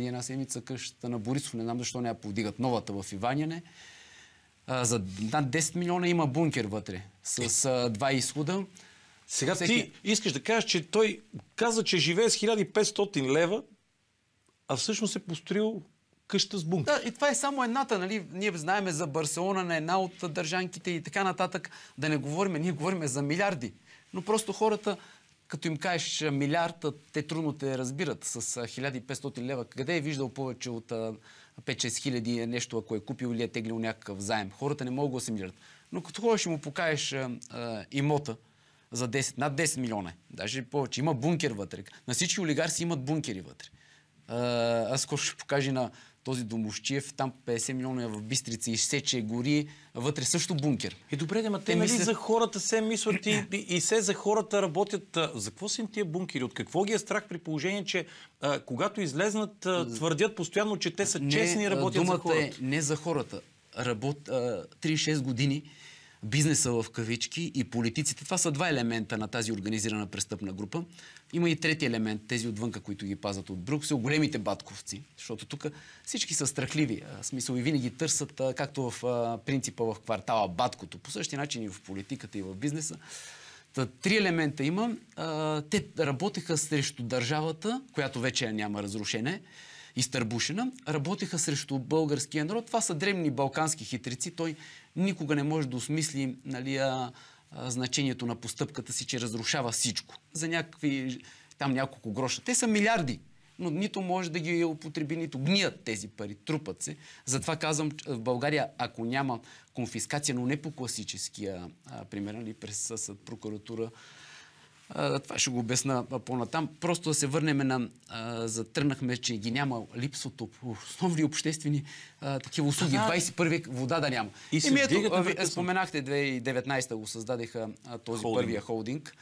една седмица къщата на Борисов. Не знам защо не я повдигат новата в Иваняне. За над 10 милиона има бункер вътре с два изхода. Сега ти искаш да кажеш, че той каза, че живее с 1500 лева, а всъщност е построил къща с бункер. Да, и това е само едната, нали? Ние знаеме за Барселона на една от държанките и така нататък. Да не говорим, ние говорим за милиарди. Но просто хората, като им кажеш милиард, те трудно те разбират с 1500 лева. Къде е виждал повече от 5-6 хиляди нещо, ако е купил или е теглил някакъв заем? Хората не могат да асимилират. Но като ходиш и му покажеш имота за 10, над 10 милиона, даже повече, има бункер вътре. На всички олигарси имат бункери вътре. Аз скоро ще покажа на този Домощиев, там 50 милиона е в Бистрица, изсече гори, вътре също бункер. Добре, ама те нали за хората се мислят и се за хората работят. За какво са им тия бункери? От какво ги е страх при положение, че когато излезнат, твърдят постоянно, че те са честни и работят за хората? Думата е не за хората. 36 години бизнеса в кавички и политиците. Това са два елемента на тази организирана престъпна група. Има и трети елемент, тези отвънка, които ги пазят от Брюксел, големите батковци. Защото тук всички са страхливи. В смисъл и винаги търсят, както в принципа в квартала, баткото. По същия начин и в политиката, и в бизнеса. Три елемента има. Те работеха срещу държавата, която вече няма разрушене, изтърбушена, работеха срещу българския народ. Това са древни балкански хитрици. Той никога не може да осмисли значението на постъпката си, че разрушава всичко. За някакви там няколко гроша. Те са милиарди, но нито може да ги употреби, нито гният тези пари, трупат се. Затова казвам, в България, ако няма конфискация, но не по класическия пример, нали, през съд, прокуратура, това ще го обясна по-натам. Просто да се върнем на... Затръгнахме, че ги няма липсвото основни обществени такива услуги. 21 век вода да няма. Ето, споменахте, 2019 го създадеха този първия холдинг,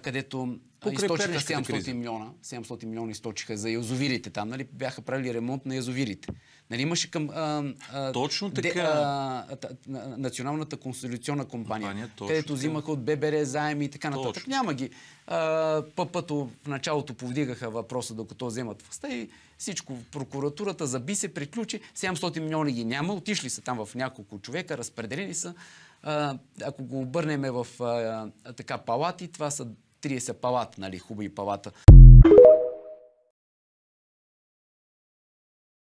където източиха 700 милиона източиха за язовирите там. Нали? Бяха правили ремонт на язовирите. Нали, имаше към точно така. Националната конституционна компания, където взимаха от ББР заеми и така нататък. Няма ги. ПП-то в началото повдигаха въпроса, докато вземат властта и всичко. Прокуратурата заби се, приключи. 700 милиона ги няма. Отишли са там в няколко човека, разпределени са. Ако го обърнем в така палати, това са 30 палата, нали, хубави палата.